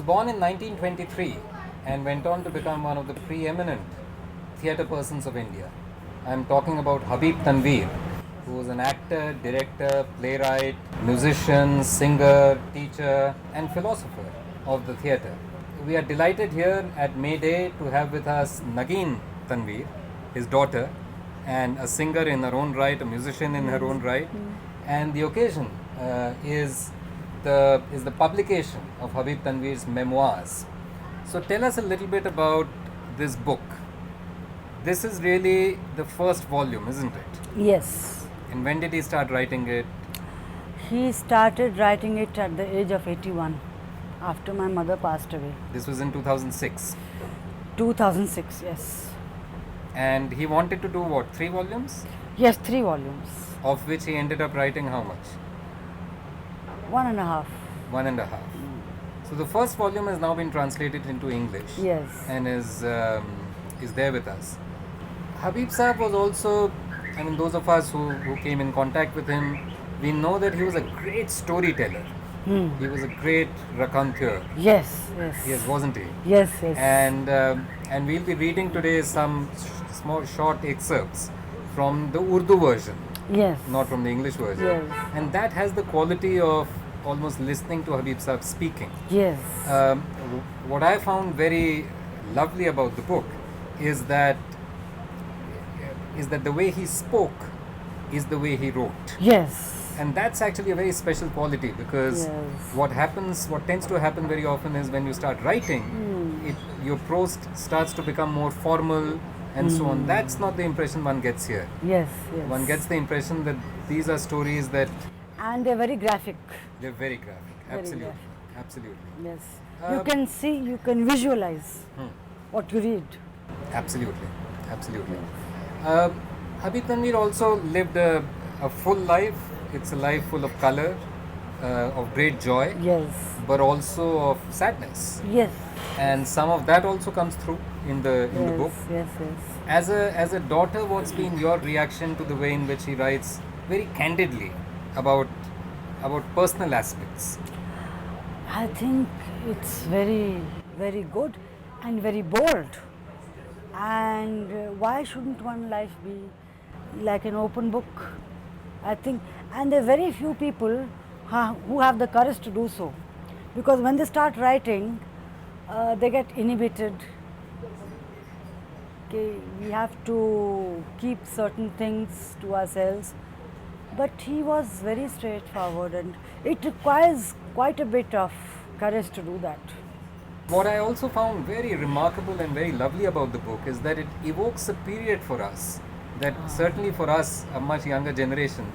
born in 1923 and went on to become one of the preeminent theatre persons of India. I'm talking about Habib Tanvir, who was an actor, director, playwright, musician, singer, teacher, and philosopher of the theatre. We are delighted here at May Day to have with us Nageen Tanvir, his daughter, and a singer in her own right, a musician in her own right. And the occasion is the publication of Habib Tanvir's memoirs. So tell us a little bit about this book. This is really the first volume, isn't it? Yes. And when did he start writing it? He started writing it at the age of 81, after my mother passed away. This was in 2006. 2006, yes. And he wanted to do what, 3 volumes? Yes, 3 volumes. Of which he ended up writing how much? 1.5. 1.5. So the first volume has now been translated into English. Yes. And is there with us. Habib Saheb was also, I mean, those of us who came in contact with him, we know that he was a great storyteller. He was a great raconteur. Yes, yes. Yes, wasn't he? Yes, yes. And we'll be reading today some small short excerpts from the Urdu version. Yes. Not from the English version. Yes. And that has the quality of almost listening to Habib Saheb speaking. Yes. What I found very lovely about the book is that the way he spoke is the way he wrote. Yes. And that's actually a very special quality, because what tends to happen very often is when you start writing, your prose starts to become more formal and so on. That's not the impression one gets here. Yes, yes. One gets the impression that these are stories that... And they're very graphic. They're very graphic. Very Absolutely. graphic. Absolutely. Yes. You can see, you can visualize what you read. Absolutely. Absolutely. Habib Tanvir also lived a full life. It's a life full of color, of great joy, Yes. but also of sadness. Yes. And some of that also comes through in the book. Yes, yes. As a daughter, what's been your reaction to the way in which he writes very candidly about personal aspects? I think it's very, very good and very bold. And why shouldn't one life be like an open book? I think, and there are very few people who have the courage to do so, because when they start writing, they get inhibited. Okay, we have to keep certain things to ourselves. But he was very straightforward, and it requires quite a bit of courage to do that. What I also found very remarkable and very lovely about the book is that it evokes a period for us that certainly for us, a much younger generation,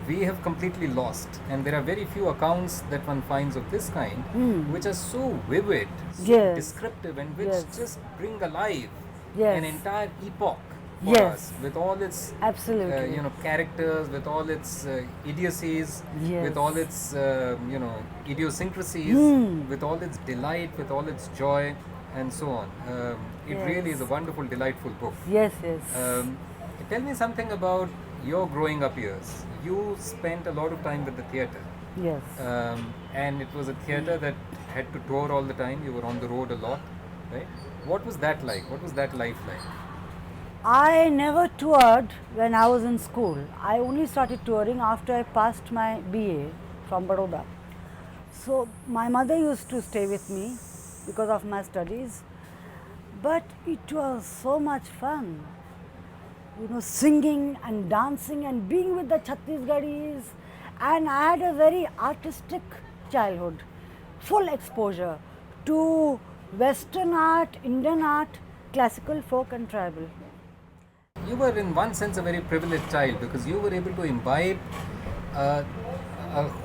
we have completely lost. And there are very few accounts that one finds of this kind which are so vivid, so descriptive, and which just bring alive an entire epoch for us, with all its characters, with all its idiocies, with all its idiosyncrasies, with all its delight, with all its joy, and so on. It really is a wonderful, delightful book. Yes, yes. Tell me something about your growing up years. You spent a lot of time with the theatre. Yes. And it was a theatre that had to tour all the time. You were on the road a lot, right? What was that like? What was that life like? I never toured when I was in school. I only started touring after I passed my BA from Baroda. So my mother used to stay with me because of my studies. But it was so much fun. You know, singing and dancing and being with the Chhattisgarhis. And I had a very artistic childhood, full exposure to Western art, Indian art, classical, folk and tribal. You were in one sense a very privileged child, because you were able to imbibe a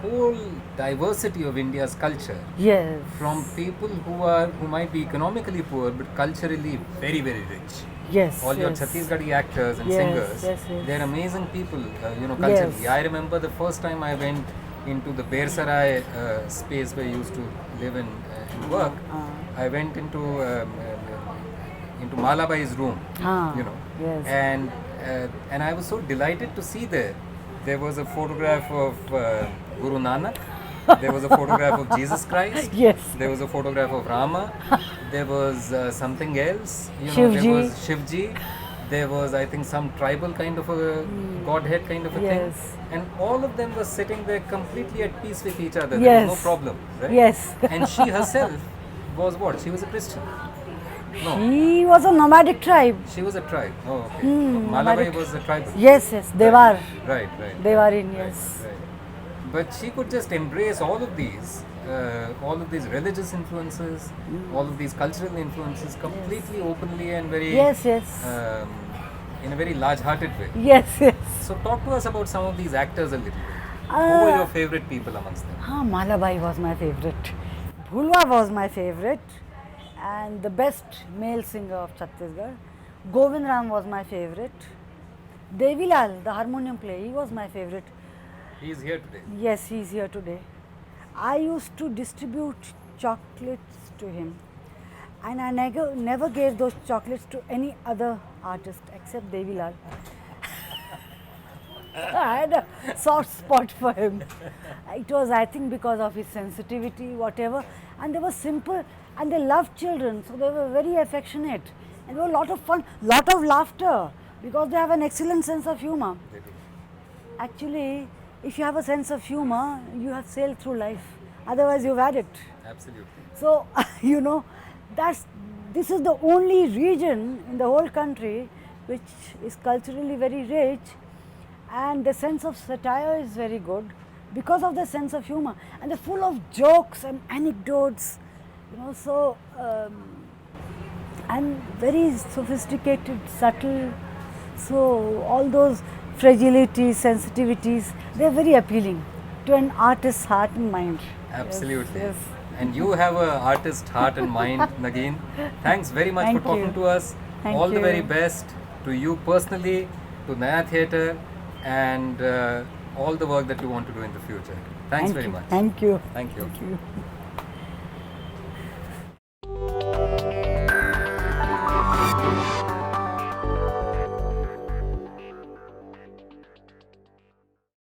whole diversity of India's culture. Yes. From people who might be economically poor but culturally very, very rich. Yes. All your Chhattisgarhi actors and singers, they're amazing people, culturally. I remember the first time I went into the Bersarai space where I used to live and work. I went into Malabai's room, and I was so delighted to see there was a photograph of Guru Nanak There was a photograph of Jesus Christ. Yes. There was a photograph of Rama. There was something else. There Shivji. was Shivji. There was, I think, some tribal kind of a godhead kind of a Yes. thing. And all of them were sitting there completely at peace with each other. There Yes. was no problem, right? Yes. And she herself was what? She was a Christian. No, He was a nomadic tribe. she was a tribe. Oh, okay. Malabai was a tribe. Yes, yes, they were. Right, right. They were in, yes. Right. But she could just embrace all of these religious influences, all of these cultural influences completely openly and very, Yes, yes. in a very large-hearted way. Yes, yes. So talk to us about some of these actors a little bit. Who Uh, were your favorite people amongst them? Malabai was my favorite. Bhulwa was my favorite. And the best male singer of Chhattisgarh. Govind Ram was my favorite. Devilal, the harmonium player, he was my favorite. He is here today. Yes, he is here today. I used to distribute chocolates to him. And I never gave those chocolates to any other artist except Devilal. I had a soft spot for him. It was, I think, because of his sensitivity, whatever. And they were simple and they loved children, so they were very affectionate. And there were a lot of fun, lot of laughter, because they have an excellent sense of humor. They do. Actually, if you have a sense of humor, you have sailed through life. Otherwise, you've had it. Absolutely. So, this is the only region in the whole country which is culturally very rich, and the sense of satire is very good because of the sense of humor, and they're full of jokes and anecdotes, and very sophisticated, subtle. So all those fragilities, sensitivities, they're very appealing to an artist's heart and mind. Absolutely. Yes. And you have an artist heart and mind, Nageen. Thanks very much Thank for talking you. to us. Thank All the you. very best to you personally, to Naya Theatre, and all the work that you want to do in the future. Thanks very much. Thank you. Thank you. Thank you.